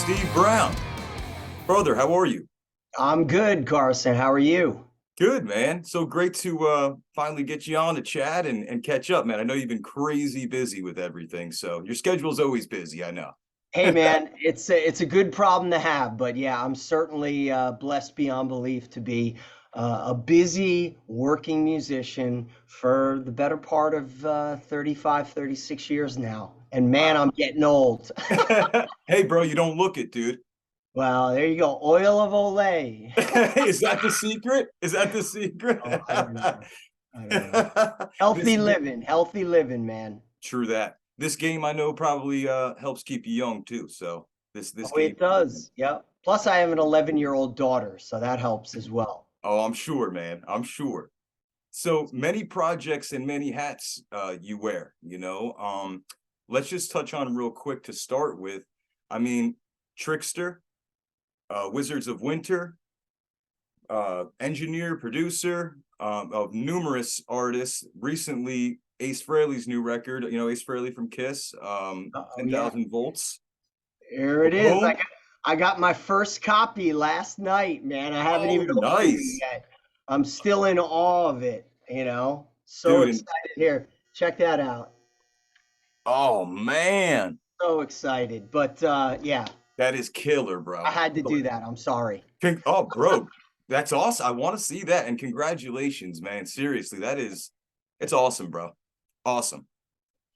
Steve Brown. Brother, how are you? I'm good, Carson. How are you? Good, man. So great to finally get you on to chat and catch up, man. I know you've been crazy busy with everything, so your schedule's always busy, I know. Hey, man, it's a good problem to have, but yeah, I'm certainly blessed beyond belief to be a busy working musician for the better part of 35, 36 years now. And man, I'm Wow. getting old. Hey, bro, you don't look it, dude. Well, there you go. Oil of Olay. Is that the secret? Is that the secret? Oh, I don't know. I don't know. This Healthy living, man. true that. This game I know probably helps keep you young too. So this Oh, game. it does. Yep. Plus, I have an 11-year-old daughter, so that helps as well. Oh, I'm sure, man. I'm sure. So many projects and many hats you wear, you know. Let's just touch on real quick to start with. I mean, Trixter, Wizards of Winter, engineer, producer of numerous artists. Recently, Ace Frehley's new record, you know, Ace Frehley from Kiss, Oh yeah. 10,000 volts. Here it is. Boom. I got my first copy last night, man. I haven't Oh, even opened it nice. yet. I'm still in awe of it, you know. So Dude, and excited here. Check that out. oh man, So excited. But yeah, that is killer, I bro. had to do Killer. that. I'm sorry. Oh, bro, that's awesome. I want to see that. And congratulations, man. Seriously, it's awesome, bro. Awesome.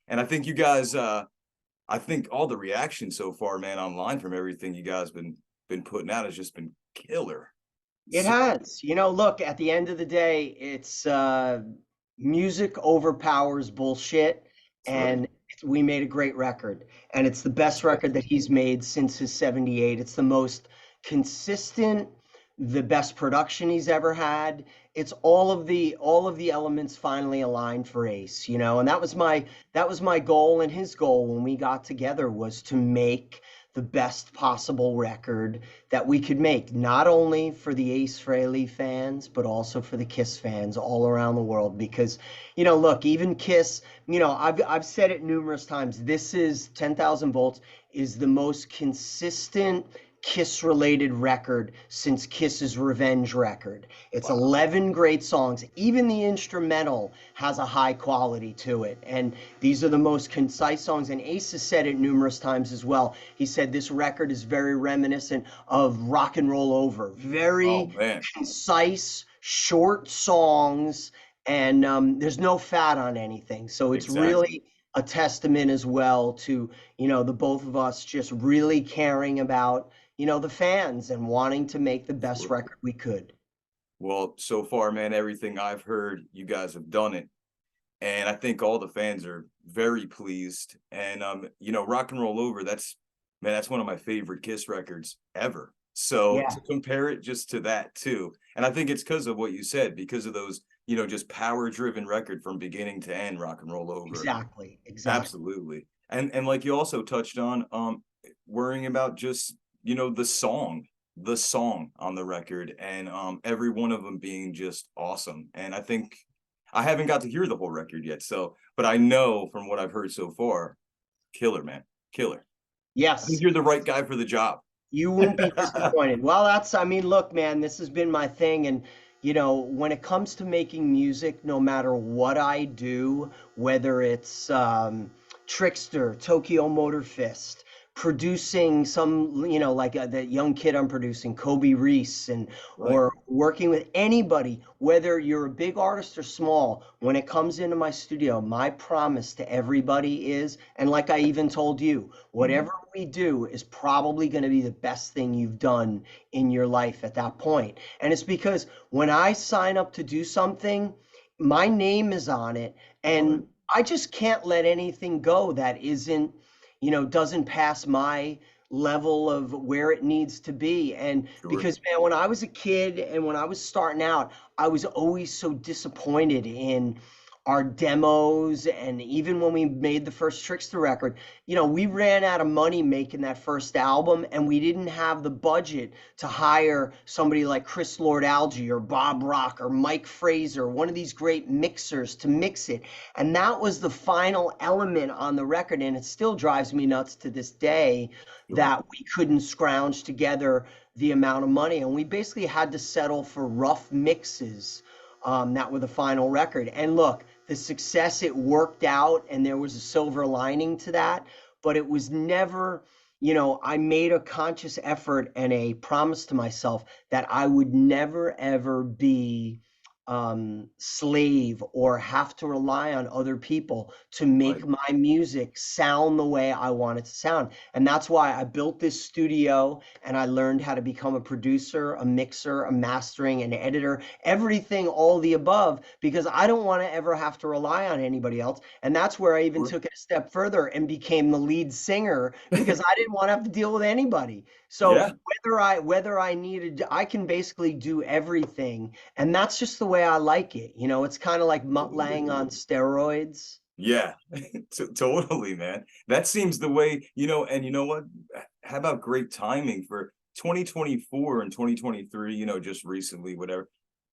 And I think you guys, I think all the reaction so far, man, online from everything you guys been putting out has just been killer. It So has. You know, look, at the end of the day, it's music overpowers bullshit, that's right. and we made a great record, and it's the best record that he's made since his 78. It's the most consistent, the best production he's ever had. It's all of the elements finally aligned for Ace, you know, and that was my goal and his goal when we got together was to make the best possible record that we could make, not only for the Ace Frehley fans, but also for the Kiss fans all around the world. Because, you know, look, even Kiss, you know, I've said it numerous times. This is 10,000 volts is the most consistent Kiss related record since Kiss's Revenge record. It's Wow. 11 great songs. Even the instrumental has a high quality to it. And these are the most concise songs. And Ace has said it numerous times as well. He said this record is very reminiscent of Rock and Roll Over. Oh Very man. concise, short songs, and there's no fat on anything. So it's Exactly. really a testament as well to, you know, the both of us just really caring about, you know, the fans and wanting to make the best Sure. record we could. Well, so far, man, everything I've heard, you guys have done it. And I think all the fans are very pleased. And you know, Rock and Roll Over, that's man, that's one of my favorite Kiss records ever. So Yeah, to compare it just to that too, and I think it's because of what you said, because of those, you know, just power driven record from beginning to end, Rock and Roll Over. exactly, exactly. Absolutely. And like you also touched on, worrying about just, you know, the song on the record, and every one of them being just awesome. And I think I haven't got to hear the whole record yet, so but I know from what I've heard so far, killer, man. Killer. I think Yes, you're the right guy for the job. you won't be disappointed. Well, I mean, look, man, this has been my thing. And, you know, when it comes to making music, no matter what I do, whether it's Trixter, Tokyo Motor Fist, producing some, you know, like that young kid I'm producing, Kobe Reese, and Right. or working with anybody, whether you're a big artist or small, when it comes into my studio, my promise to everybody is, and like I even told you, Mhm. whatever we do is probably going to be the best thing you've done in your life at that point. And it's because when I sign up to do something, my name is on it, Right. and I just can't let anything go that isn't, you know, doesn't pass my level of where it needs to be. And Sure. because, man, when I was a kid and when I was starting out, I was always so disappointed in our demos, and even when we made the first Trixter record, we ran out of money making that first album, and we didn't have the budget to hire somebody like Chris Lord-Alge or Bob Rock or Mike Fraser, one of these great mixers, to mix it. And that was the final element on the record, and it still drives me nuts to this day Sure. that we couldn't scrounge together the amount of money, and we basically had to settle for rough mixes that were the final record. And look, the success, it worked out, and there was a silver lining to that, but it was never, I made a conscious effort and a promise to myself that I would never ever be slave or have to rely on other people to Right. make my music sound the way I want it to sound. And that's why I built this studio, and I learned how to become a producer, a mixer, a mastering, an editor, everything, all the above, because I don't want to ever have to rely on anybody else. And that's where I even Sure. took it a step further and became the lead singer, because I didn't want to have to deal with anybody. So Yeah. whether I needed, I can basically do everything, and that's just the way I like it. It's kind of like Mutt Absolutely. Lang on steroids. Yeah, totally, man. That seems the way, and you know what? How about great timing for 2024 and 2023, just recently, whatever.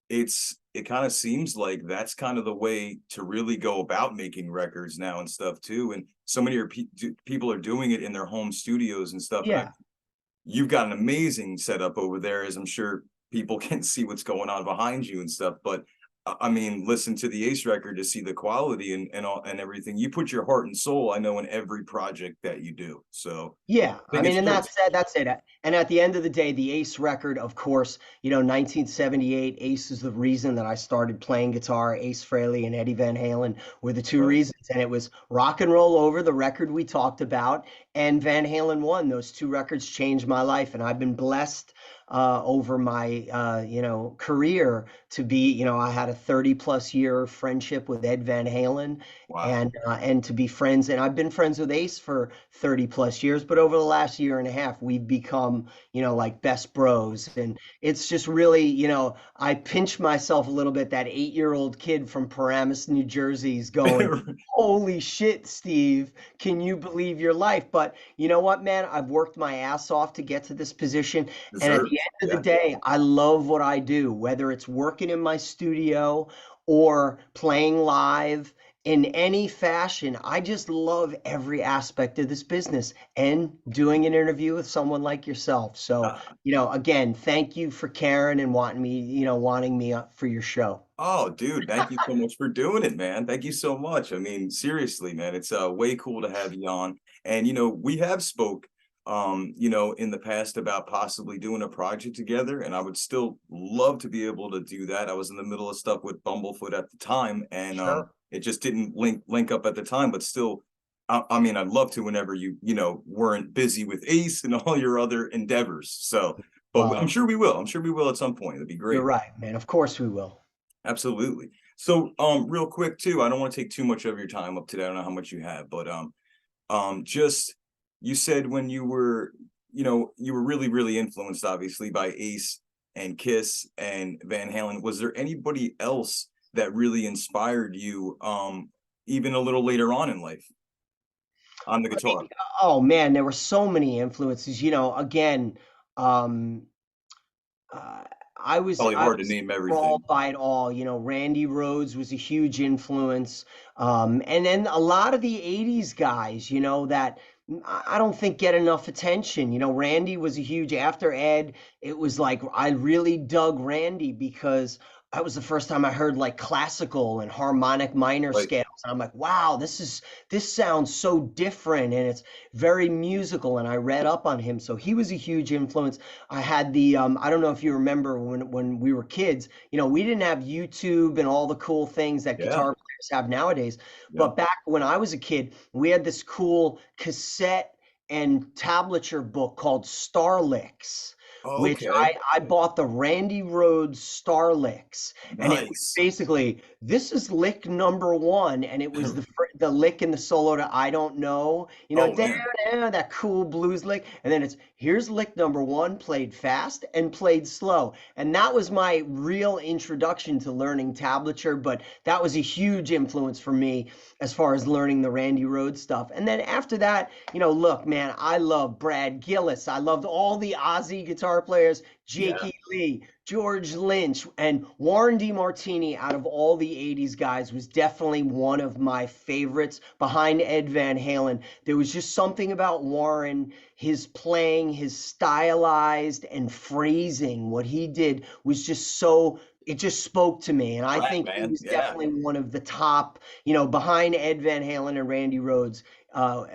It kind of seems like that's kind of the way to really go about making records now and stuff too. And so many people are doing it in their home studios and stuff. And Yeah. you've got an amazing setup over there, as I'm sure people can see what's going on behind you and stuff. But I mean, listen to the Ace record to see the quality and all and everything. You put your heart and soul, I know, in every project that you do. So Yeah, I I think mean, it's and great. that's it. And at the end of the day, the Ace record, of course, 1978, Ace is the reason that I started playing guitar. Ace Frehley and Eddie Van Halen were the two Right. reasons. And it was Rock and Roll Over, the record we talked about, and Van Halen 1. Those two records changed my life, and I've been blessed over my career to be, I had a 30 plus year friendship with Ed Van Halen, Wow. and to be friends, and I've been friends with Ace for 30 plus years, but over the last year and a half we've become, like best bros. And it's just really, I pinch myself a little bit that 8-year-old kid from Paramus, New Jersey is going, holy shit, Steve, can you believe your life? But you know what, man, I've worked my ass off to get to this position, and at the Deserved. end of the Yeah. day, I love what I do, whether it's working in my studio or playing live in any fashion. I just love every aspect of this business and doing an interview with someone like yourself. So, Uh, again, thank you for caring and wanting me up for your show. oh, dude, thank you so much for doing it, man. Thank you so much. I mean, seriously, man, it's way cool to have you on. And we have spoke in the past about possibly doing a project together, and I would still love to be able to do that. I was in the middle of stuff with Bumblefoot at the time, and Sure. it just didn't link up at the time, but still I mean, I'd love to whenever you weren't busy with Ace and all your other endeavors. So, but I'm Well, sure we will. I'm sure we will at some point. It'd be you're great. right, man. Of course we will. Absolutely. So, real quick too, I don't want to take too much of your time up today. I don't know how much you have, but just you said when you were really, really influenced, obviously, by Ace and Kiss and Van Halen. Was there anybody else that really inspired you, even a little later on in life on the I mean, guitar? oh man, there were so many influences. Again, um, uh, I was Probably I hard to was name enthralled everything. by it all. Randy Rhoads was a huge influence, and then a lot of the '80s guys. That I don't think get enough attention. Randy was a huge after Ed. It was like I really dug Randy because that was the first time I heard like classical and harmonic minor Like, scales. And I'm like, wow, this sounds so different, and it's very musical. And I read up on him, so he was a huge influence. I had I don't know if you remember when we were kids, we didn't have YouTube and all the cool things that yeah, guitar players have nowadays. yeah. But back when I was a kid, we had this cool cassette and tablature book called Starlicks. Oh, which okay. I bought the Randy Rhoads Star Licks, and it was Nice. basically this is lick number one, and it was the lick in the solo to I Don't Know, Oh down, man. down, that cool blues lick, and then it's here's lick number one, played fast and played slow, and that was my real introduction to learning tablature, but that was a huge influence for me as far as learning the Randy Rhoads stuff. And then after that, look, man, I love Brad Gillis. I loved all the Ozzy guitar players, Yeah. Jakey Lee, George Lynch, and Warren DeMartini out of all the 80s guys was definitely one of my favorites behind Ed Van Halen. There was just something about Warren, his playing, his stylized and phrasing, what he did was just so it just spoke to me. And I Right, think he man. was Yeah. definitely one of the top, behind Ed Van Halen and Randy Rhoads,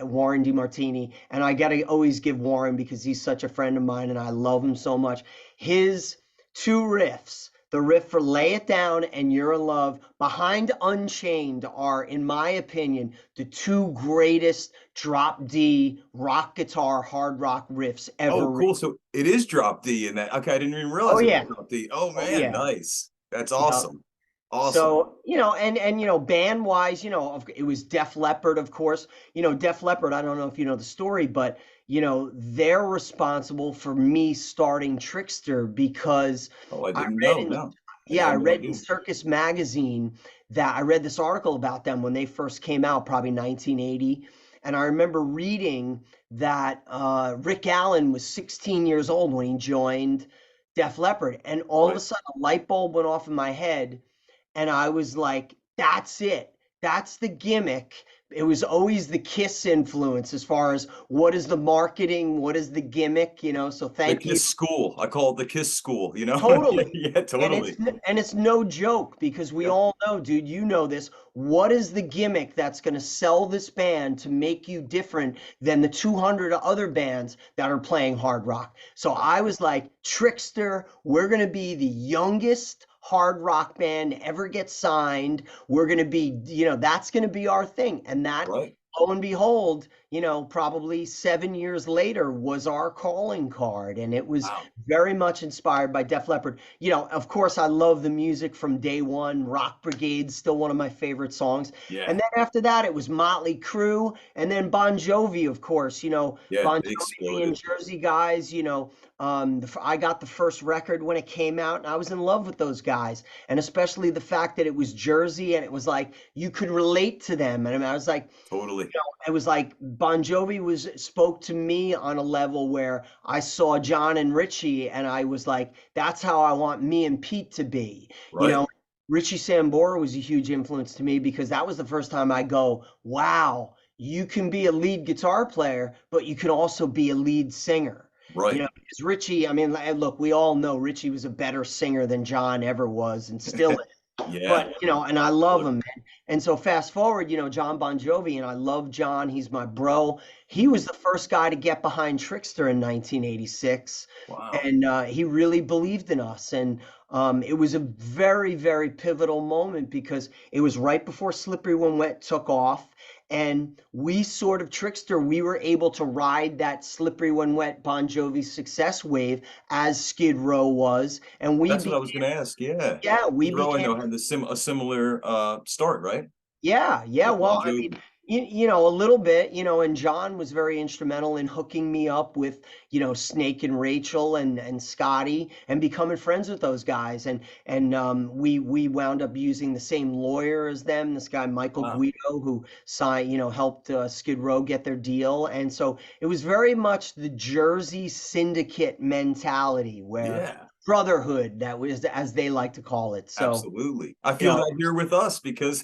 Warren DeMartini. And I got to always give Warren because he's such a friend of mine and I love him so much. His two riffs, the riff for Lay It Down and You're in Love, behind Unchained, are, in my opinion, the two greatest drop D rock guitar, hard rock riffs Oh, ever. cool. So it is drop D in that. Okay, I didn't even Oh, realize it was yeah. drop D. Oh Oh, man, yeah. nice. That's Yeah. awesome. Awesome. So, and band wise, it was Def Leppard, of course. Def Leppard, I don't know if you know the story, but they're responsible for me starting Trixter because Oh, I I didn't read know. in No, I yeah, I had no read in idea. Circus Magazine that I read this article about them when they first came out, probably 1980. And I remember reading that Rick Allen was 16 years old when he joined Def Leppard. And all of a Right. sudden, a light bulb went off in my head and I was like, that's it. That's the gimmick. It was always the Kiss influence as far as what is the marketing, what is the gimmick, so The thank you. Kiss School. I call it the Kiss School, you know? Totally. Yeah, And it's totally. and it's no joke because we Yep. all know, dude, you know this. What is the gimmick that's going to sell this band to make you different than the 200 other bands that are playing hard rock? So I was like, Trixter, we're going to be the youngest hard rock band to ever get signed. We're going to be, that's going to be our thing. And that, Right. lo and behold, probably 7 years later was our calling card. And it was Wow. very much inspired by Def Leppard. Of course, I love the music from day one. Rock Brigade's still one of my favorite songs. Yeah. And then after that, it was Motley Crue, and then Bon Jovi, of course. Yeah. Bon It Jovi being exploded. Jersey guys. I got the first record when it came out, and I was in love with those guys, and especially the fact that it was Jersey, and it was like you could relate to them. And I mean, I was like, Totally. it was like Bon Jovi spoke to me on a level where I saw John and Richie, and I was like, that's how I want me and Pete to be. You Right. know, Richie Sambora was a huge influence to me because that was the first time I go, wow, you can be a lead guitar player, but you can also be a lead singer. Right. Because Richie, I mean, look, we all know Richie was a better singer than John ever was and still is. Yeah. But, and I love Totally. him, man. And so fast forward, John Bon Jovi, and I love John. He's my bro. He was the first guy to get behind Trixter in 1986. Wow. And he really believed in us. And it was a very, very pivotal moment because it was right before Slippery When Wet took off. And we sort of, Trixter, we were able to ride that Slippery When Wet Bon Jovi success wave as Skid Row was. And we That's what I became, was gonna ask. Yeah. yeah, we Skid Row, I became know, had a similar start, right? yeah, yeah. With Bon Well, I mean, Jovi. a little bit, and John was very instrumental in hooking me up with, Snake and Rachel and Scotty and becoming friends with those guys. And we wound up using the same lawyer as them, this guy Michael Wow. Guido, who signed, helped Skid Row get their deal. And so it was very much the Jersey syndicate mentality where Yeah. brotherhood, that was as they like to call it. So, Absolutely. I you feel know, that here with us because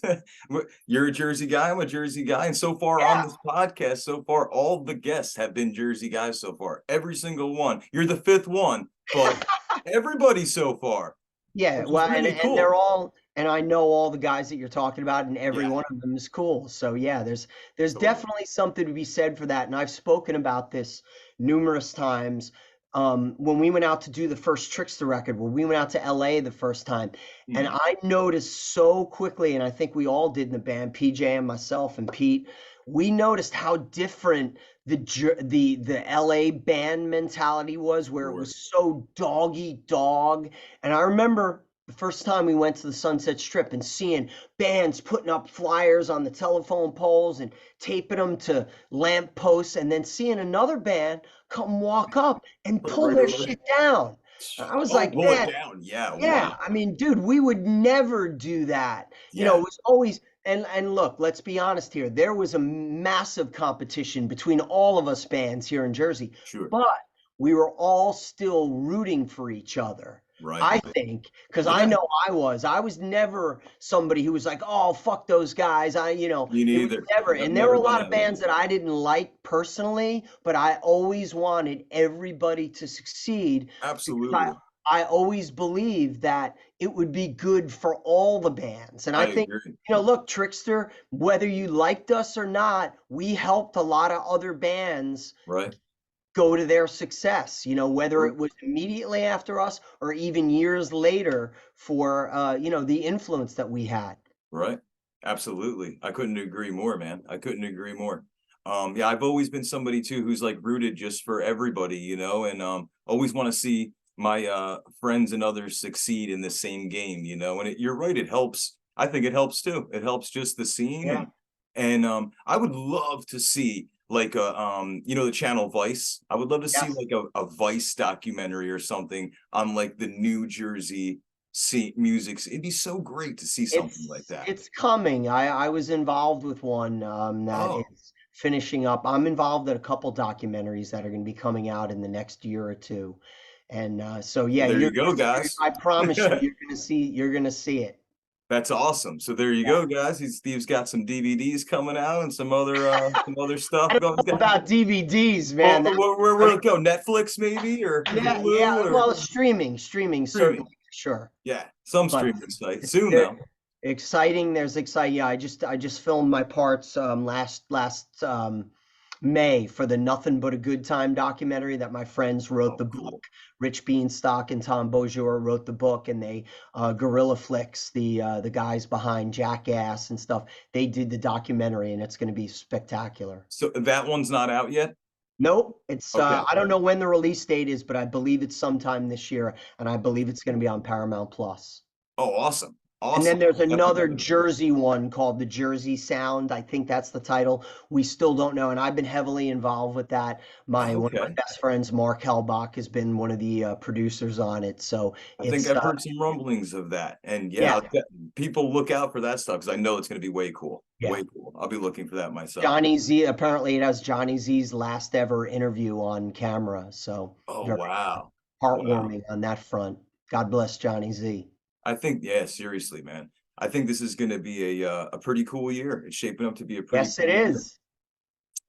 you're a Jersey guy, I'm a Jersey guy. And so far on yeah. this podcast, so far, all the guests have been Jersey guys so far. Every single one. You're the fifth one, but everybody so far, Yeah, which is well, and really and they're cool. all, and I know all the guys that you're talking about, and every Yeah, one of them is cool. So yeah, there's totally. definitely something to be said for that, and I've spoken about this numerous times. When we went out to do the first Trixter record, when we went out to LA the first time, and Hmm. I noticed so quickly, and I think we all did in the band, PJ and myself and Pete, we noticed how different the LA band mentality was, where it Sure. was so dog eat dog. And I remember the first time we went to the Sunset Strip and seeing bands putting up flyers on the telephone poles and taping them to lamp posts, and then seeing another band come walk up and Put it pull right their over there. shit down. I was Oh, like, pull it man, down. Yeah. yeah, Wow. I mean, dude, we would never do that. It Yeah. was always, and look, let's be honest here. There was a massive competition between all of us bands here in Jersey, Sure. but we were all still rooting for each other. Right. I think, because I Yeah. know I was never somebody who was like, oh, fuck those guys. Me It was neither. never, I've and there were never a been lot of that way. bands that I didn't like personally, but I always wanted everybody to succeed because Absolutely. I always believed that it would be good for all the bands. And I I think, agree. look, Trixter, whether you liked us or not, we helped a lot of other bands Right. go to their success, whether True. it was immediately after us or even years later for, the influence that we had. Right. Absolutely. I couldn't agree more, man. I couldn't agree more. Yeah, I've always been somebody too who's like rooted just for everybody, and always want to see my friends and others succeed in the same game, and you're right, it helps. I think it helps too. It helps just the scene, Yeah. and I would love to see like the channel Vice. I would love to see Yes. like a Vice documentary or something on like the New Jersey see music. It'd be so great to see something like that. It's coming. I was involved with one that Oh, is finishing up. I'm involved in a couple documentaries that are going to be coming out in the next year or two. And so yeah, well, there you're you gonna go, see, guys. I promise you, you're gonna see it. That's awesome. So there you Yeah. go, guys. Steve's got some DVDs coming out and some other I stuff don't going. know about DVDs, Well, man. where it go? Netflix maybe or Yeah, Hulu yeah. or Well, streaming streaming? certainly, sure. Yeah, some But streaming site soon there though. exciting. There's exciting. Yeah, I just filmed my parts last May for the Nothing But a Good Time documentary that my friends wrote Oh, the book. cool. Rich Beanstalk and Tom Beaujour wrote the book, and they Gorilla Flicks, the guys behind Jackass and stuff. They did the documentary, and it's going to be spectacular. So that one's not out yet. Nope, it's Okay. I don't know when the release date is, but I believe it's sometime this year, and I believe it's going to be on Paramount Plus. Oh, awesome, And then awesome. there's another Definitely. Jersey one called The Jersey Sound. I think that's the title. We still don't know, and I've been heavily involved with that. My One of my Okay. best friends, Mark Helbach, has been one of the producers on it. So I think it's I've heard some rumblings of that, and yeah, yeah, people look out for that stuff because I know it's going to be way cool. yeah. Way cool. I'll be looking for that myself. Johnny Z, apparently it has Johnny Z's last ever interview on camera. So Oh, very wow. Wow. heartwarming on that front. God bless Johnny Z. I think, yeah, seriously, man. I think this is going to be a pretty cool year. It's shaping up to be a pretty Yes, it cool year. is.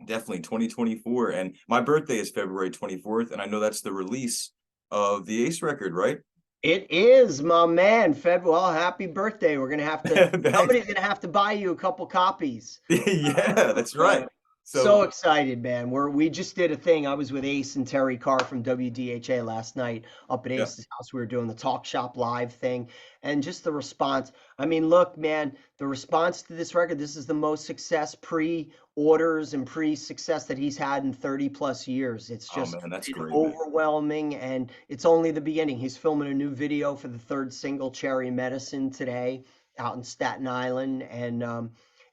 Definitely 2024. And my birthday is February 24th, and I know that's the release of the Ace record, right? It is, my man. Well, happy birthday. Thanks. Somebody's gonna have to buy you a couple copies. Yeah, that's right. So, So, so excited, man. We just did a thing. I was with Ace and Terry Carr from WDHA last night up at yeah, Ace's house. We were doing the Talk Shop Live thing, and just the response. I mean, look, man, the response to this record, this is the most success pre-orders and pre-success that he's had in 30 plus years. It's oh just man, that's been great, man. overwhelming, and it's only the beginning. He's filming a new video for the third single, Cherry Medicine, today out in Staten Island, and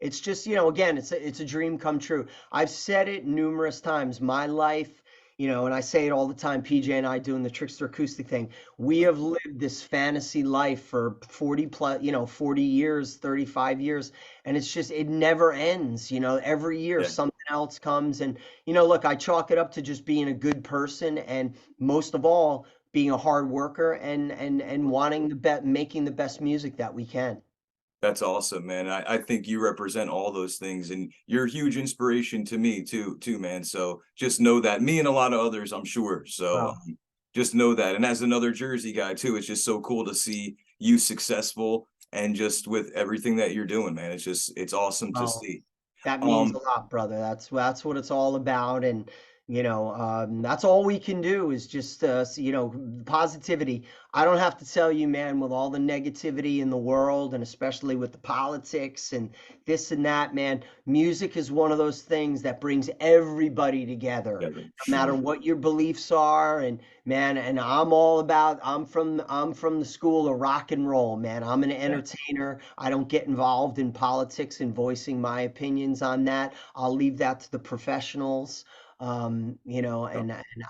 it's just, again, it's a dream come true. I've said it numerous times. My life, and I say it all the time, PJ and I doing the Trickster acoustic thing. We have lived this fantasy life for 40 plus, 40 years, 35 years, and it's just it never ends. Every year Yeah, something else comes, and look, I chalk it up to just being a good person, and most of all, being a hard worker and wanting making the best music that we can. that's awesome, man. I think you represent all those things, and you're a huge inspiration to me too, man. So just know that, me and a lot of others, I'm sure. So Wow. just know that. And as another Jersey guy too, it's just so cool to see you successful and just with everything that you're doing, man. It's awesome to Wow. see. That means a Um, lot, brother. That's what it's all about. And That's all we can do is just, positivity. I don't have to tell you, man, with all the negativity in the world and especially with the politics and this and that, man, music is one of those things that brings everybody together, Yeah, no matter sure. what your beliefs are. And man, and I'm from the school of rock and roll, man. I'm an Yeah. entertainer. I don't get involved in politics and voicing my opinions on that. I'll leave that to the professionals. And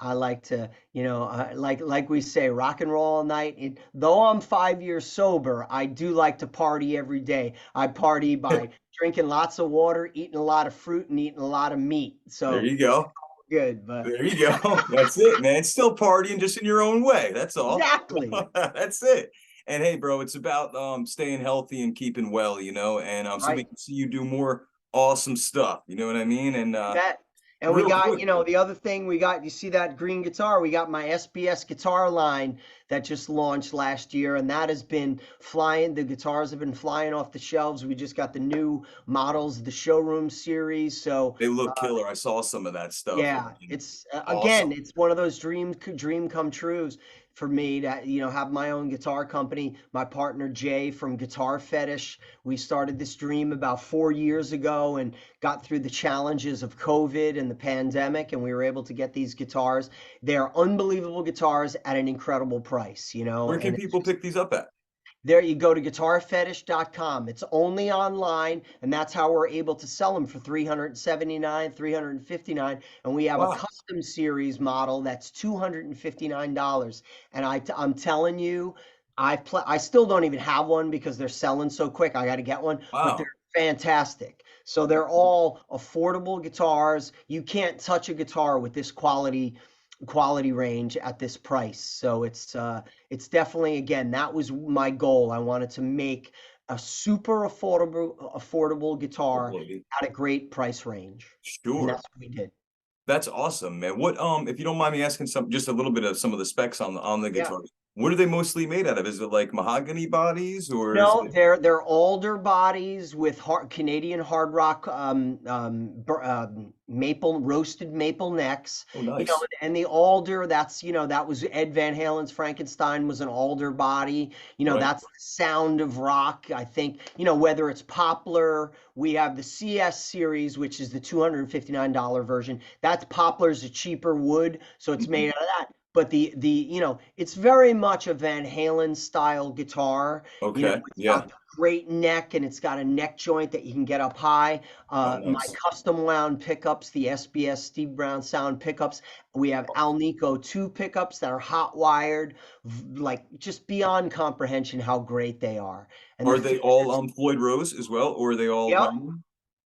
I like to, like we say, rock and roll all night. Though I'm 5 years sober, I do like to party every day. I party by drinking lots of water, eating a lot of fruit, and eating a lot of meat. There So you go. good, but There you go. That's it, man. Still partying just in your own way. That's all. exactly. That's it. And hey, bro, it's about staying healthy and keeping well, and so we Right. can see you do more awesome stuff. You know what I mean? And Bet. And we real got, quick, the other thing we got, you see that green guitar? We got my SBS guitar line that just launched last year, and that has been flying. The guitars have been flying off the shelves. We just got the new models, the showroom series. So, they look killer. I saw some of that stuff. yeah, And it's awesome. again, it's one of those dream come trues for me to have my own guitar company. My partner Jay from Guitar Fetish, we started this dream about 4 years ago and got through the challenges of COVID and the pandemic, and we were able to get these guitars. They're unbelievable guitars at an incredible price, Where can and people pick these up at? there you go to guitarfetish.com. It's only online, and that's how we're able to sell them for 379, 359. And we have a Wow. custom series model that's $259. And I'm telling you, I still don't even have one because they're selling so quick. I got to get one, but they're Wow. fantastic. So they're all affordable guitars. You can't touch a guitar with this quality range at this price. So it's definitely, again, that was my goal. I wanted to make a super affordable guitar Lady. at a great price range. And Sure. that's what we did. That's awesome, man. What if you don't mind me asking just a little bit of some of the specs on the Yeah. guitars. What are they mostly made out of? Is it like mahogany bodies or is No, it they're alder bodies with Canadian hard rock maple roasted maple necks. oh nice. And the alder, that's that was Ed Van Halen's Frankenstein was an alder body. Right. That's the sound of rock. I think whether it's poplar, we have the CS series, which is the $259 version. That's poplar's a cheaper wood, so it's made Mhm. out of that. But it's very much a Van Halen style guitar. Okay. It's Yeah. got the great neck and it's got a neck joint that you can get up high. Oh My nice. custom wound pickups, the SBS Steve Brown sound pickups. We have Alnico 2 pickups that are hot wired, like just beyond comprehension how great they are. And the Are they all features, Floyd Rose as well, or are they all yep, whammy?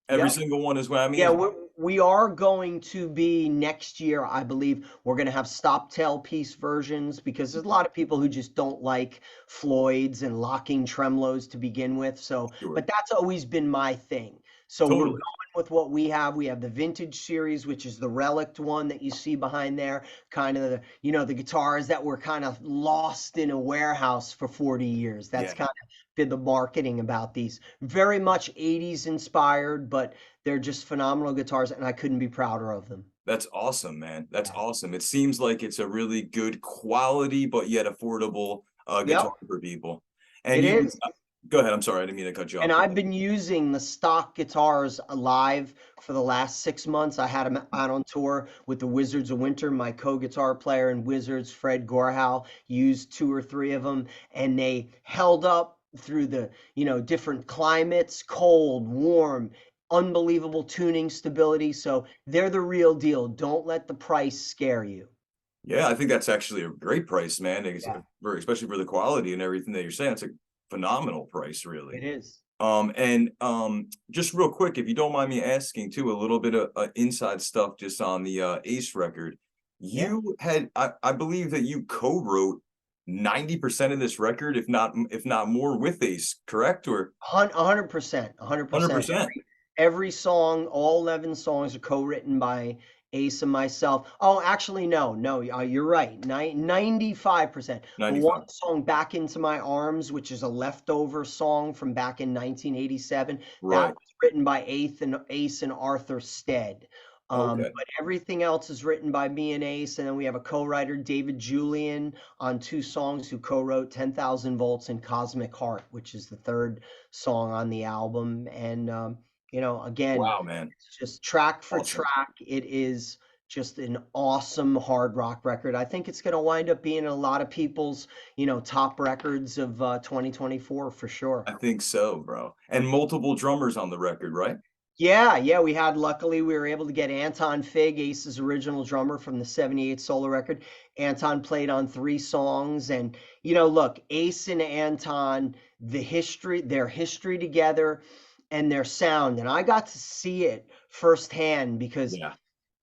Every yep. single one is whammy Yeah, as well. we are going to be next year, I believe, we're going to have stop tailpiece versions because there's a lot of people who just don't like Floyd's and locking tremolos to begin with. So, Sure. but that's always been my thing. So we're going Totally. with what we have. We have the vintage series, which is the relict one that you see behind there, kind of the guitars that were kind of lost in a warehouse for 40 years. That's Yeah. kind of been the marketing about these. Very much 80s inspired, but they're just phenomenal guitars, and I couldn't be prouder of them. That's awesome, man. That's Yeah. awesome. It seems like it's a really good quality, but yet affordable guitar Yep, for people. And it you, is. go ahead. I'm sorry, I didn't mean to cut you And off. Go I've ahead. been using the stock guitars live for the last 6 months. I had them out on tour with the Wizards of Winter. My co-guitar player in Wizards, Fred Gorhau, used two or three of them, and they held up through the, different climates, cold, warm, unbelievable tuning stability. So they're the real deal. Don't let the price scare you. Yeah, I think that's actually a great price, man. Yeah, Especially for the quality and everything that you're saying. It's a phenomenal price, really. it is. And just real quick, if you don't mind me asking too, a little bit of inside stuff just on the Ace record. Yeah. I believe that you co-wrote 90% of this record, if not more, with Ace, correct? Or 100%, 100%. 100%? Every song, all 11 songs are co-written by Ace and myself. Oh, actually, no, you're right. 95%. The one 95. song, Back Into My Arms, which is a leftover song from back in 1987, that Right. was written by Ace and Arthur Stead. Okay. But everything else is written by me and Ace, and then we have a co-writer, David Julian, on two songs who co-wrote 10,000 Volts and Cosmic Heart, which is the third song on the album. And again, Wow, man. it's just track for Awesome. track. It is just an awesome hard rock record. I think it's going to wind up being a lot of people's, top records of 2024 for sure. I think so, bro. And multiple drummers on the record, right? Yeah, yeah, luckily we were able to get Anton Fig, Ace's original drummer from the 78 solo record. Anton played on three songs and look, Ace and Anton, their history together and their sound. And I got to see it firsthand because Yeah.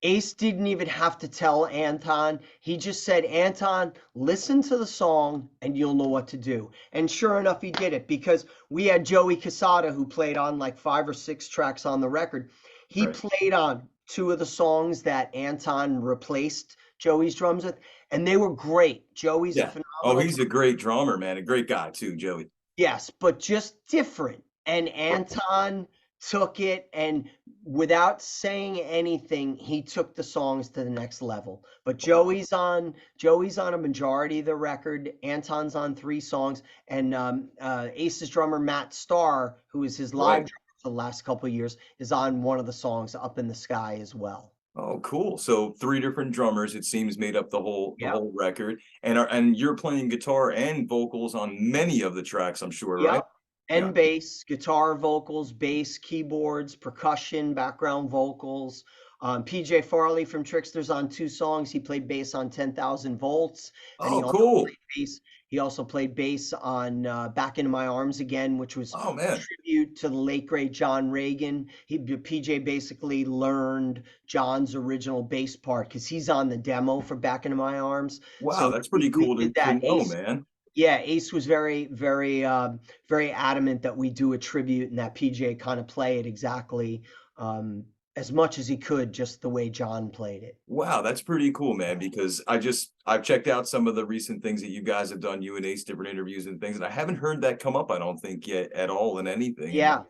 Ace didn't even have to tell Anton. He just said, Anton, listen to the song and you'll know what to do. And sure enough, he did it because we had Joey Casada who played on like 5 or 6 tracks on the record. He Right. played on two of the songs that Anton replaced Joey's drums with, and they were great. Joey's a Yeah. Oh, phenomenal he's a drummer. great drummer, man. A great guy too, Joey. Yes, but just different. And Right. Anton took it and without saying anything, he took the songs to the next level. But Wow. Joey's on a majority of the record. Anton's on 3 songs, and Ace's drummer Matt Starr, who is his live Right. drummer for the last couple of years, is on one of the songs Up in the Sky as well. Oh, cool. So three different drummers, it seems, made up the Yep. whole record. And you're playing guitar and vocals on many of the tracks, I'm sure, right? Yep. Yeah. And bass, guitar, vocals, bass, keyboards, percussion, background vocals. PJ Farley from Trixter's on 2 songs. He played bass on 10,000 Volts, and he Oh, also cool. played bass. He also played bass on Back Into My Arms Again, which was Oh, a man. tribute to the late great John Reagan. PJ basically learned John's original bass part because he's on the demo for Back Into My Arms. Wow, So that's we, pretty we cool did to that. know, man. Yeah, Ace was very, very, very adamant that we do a tribute and that PJ kind of play it exactly as much as he could, just the way John played it. Wow, that's pretty cool, man, because I've checked out some of the recent things that you guys have done, you and Ace, different interviews and things, and I haven't heard that come up, I don't think, yet at all in anything, and Yeah,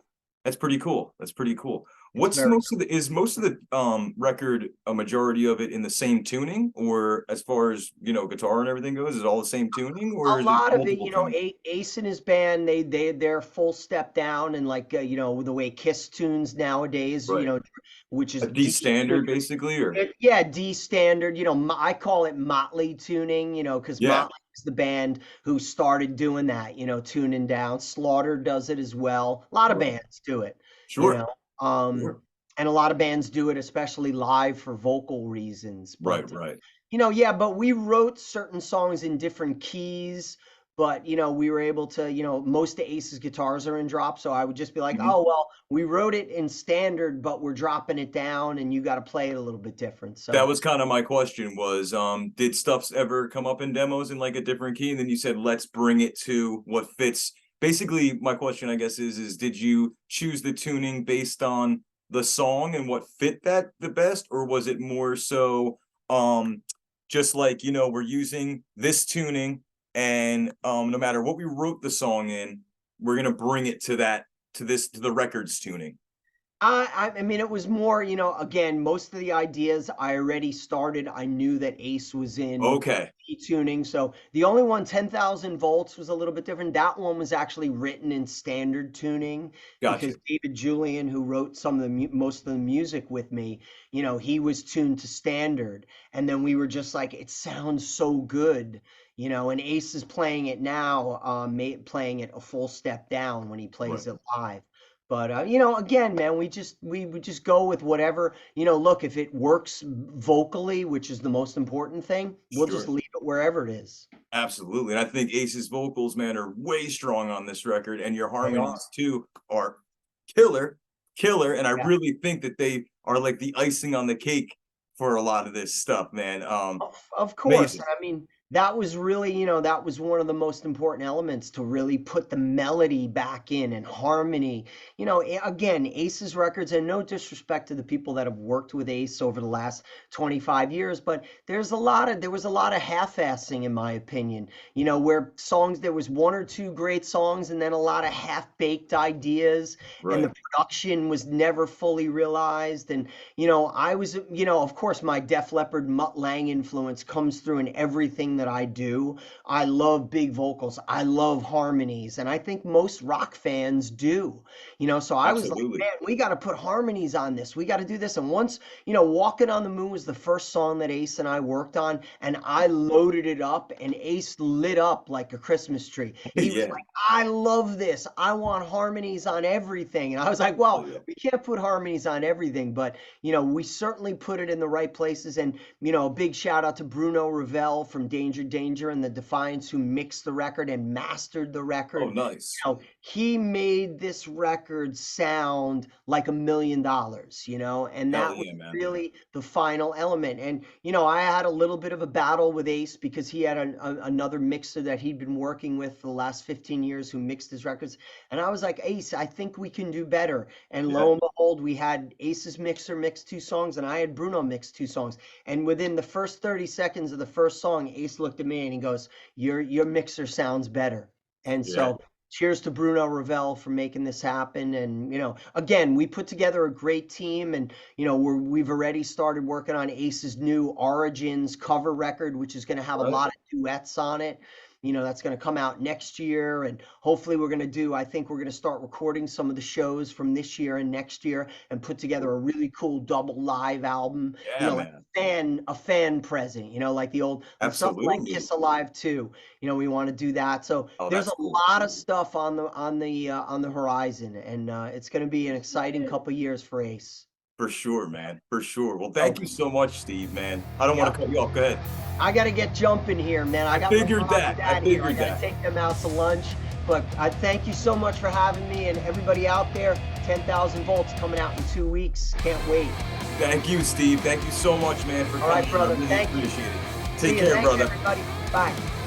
that's pretty cool. That's pretty cool. it's What's very most of the is most of the record a majority of it in the same tuning, or as far as guitar and everything goes, is it all the same tuning, or a is it lot of it, multiple tuning? Ace and his band, they're full step down and like the way Kiss tunes nowadays, Right. which is A D D standard basically, or Yeah, D standard. I call it Motley tuning, because yeah, Motley is the band who started doing that, tuning down. Slaughter does it as well. A lot of right. bands do it, you Sure. know. Um, Sure. and a lot of bands do it, especially live for vocal reasons. Right, But right. yeah, but we wrote certain songs in different keys. But we were able to, most of Ace's guitars are in drop, so I would just be like, Mhm. oh well, we wrote it in standard, but we're dropping it down, and you got to play it a little bit different. That So was kind of my question was, did stuffs ever come up in demos in like a different key? And then you said, let's bring it to what fits. Basically, my question, I guess, is did you choose the tuning based on the song and what fit that the best, or was it more so just like, we're using this tuning and no matter what we wrote the song in, we're gonna bring it to to the record's tuning. I mean, it was more, again, most of the ideas I already started. I knew that Ace was in Okay, tuning. So the only one, 10,000 Volts, was a little bit different. That one was actually written in standard tuning gotcha. because David Julian, who wrote some of the most of the music with me, he was tuned to standard. And then we were just like, it sounds so good. And Ace is playing it now, playing it a full step down when he Right. plays it live. But again, man, we just go with whatever. Look, if it works vocally, which is the most important thing, we'll just Sure. leave it wherever it is. Absolutely. And I think Ace's vocals, man, are way strong on this record, and your They are. harmonies too are killer, killer. And I Yeah. really think that they are like the icing on the cake for a lot of this stuff, man. Of course. Amazing. I mean, that was really, that was one of the most important elements to really put the melody back in and harmony. Again, Ace's records, and no disrespect to the people that have worked with Ace over the last 25 years, but there was a lot of half-assing in my opinion, where there was one or two great songs and then a lot of half-baked ideas, and the Right. production was never fully realized. And I was, of course, my Def Leppard Mutt Lang influence comes through in everything that I do. I love big vocals. I love harmonies. And I think most rock fans do. So I was like, Absolutely. man, we got to put harmonies on this. We got to do this. And once, Walking on the Moon was the first song that Ace and I worked on, and I loaded it up, and Ace lit up like a Christmas tree. He was Yeah. like, I love this. I want harmonies on everything. And I was like, Oh well, yeah. we can't put harmonies on everything, but we certainly put it in the right places. And a big shout out to Bruno Ravel from Danger Danger and the Defiance, who mixed the record and mastered the Oh, record. nice. He made this record sound like $1 million, and Hell that was yeah, man. really the final element. And I had a little bit of a battle with Ace because he had another mixer that he'd been working with for the last 15 years who mixed his records. And I was like, Ace, I think we can do better. And Yeah. lo and behold, we had Ace's mixer mix two songs, and I had Bruno mix two songs. And within the first 30 seconds of the first song, Ace looked at me and he goes, your mixer sounds better. And Yeah. so cheers to Bruno Ravel for making this happen. And, again, we put together a great team, and, we've already started working on Ace's new Origins cover record, which is going to have a Right. lot of duets on it. That's going to come out next year. And hopefully I think we're going to start recording some of the shows from this year and next year and put together a really cool double live album, Yeah, like man. a fan present, like something like Absolutely. Kiss Alive 2. We want to do that. So Oh, there's that's a cool. lot of stuff on the horizon, and it's going to be an exciting couple years for Ace. For sure, man. For sure. Well, So, thank you so much, Steve, man. I don't want yep, to cut you off. Go ahead. I got to get jumping here, man. I I got my figured mom and that. I dad here. I figured got to that. take them out to lunch. But I thank you so much for having me, and everybody out there. 10,000 volts coming out in 2 weeks. Can't wait. Thank you, Steve. Thank you so much, man, for All right, coming on. I brother. really Thank you. appreciate it. See Take you. care, Thanks, brother. everybody. Bye.